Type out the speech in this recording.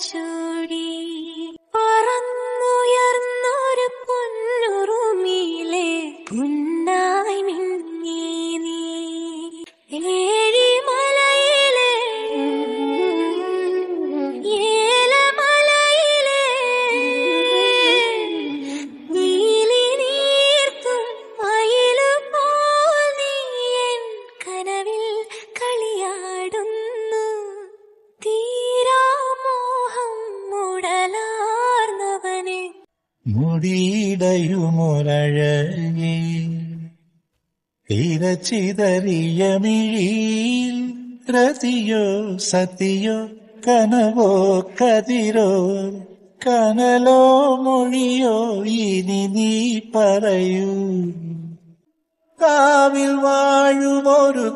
ചൂടി പറന്നുയർന്നൊരു പൊന്നുറുമിയിലെ പുന്നായി മിന്നി നീ ഏഴിമലയിലെ ഏലമലയിലെ നീലി നീർത്തും മയിലുപോൽ നീ എൻ കനവിൽ കളിയാടുന്നു തീരാമോഹം മുടലാർന്നവനെ മുടിയിടയുമൊരഴകേ തിരച്ചിതറിയ മിഴിയിൽ രതിയോ സതിയോ കനവോ കതിരോ കനലോ മൊഴിയോ ഇനി നീ പറയൂ കാവിൽ വാഴുമൊരു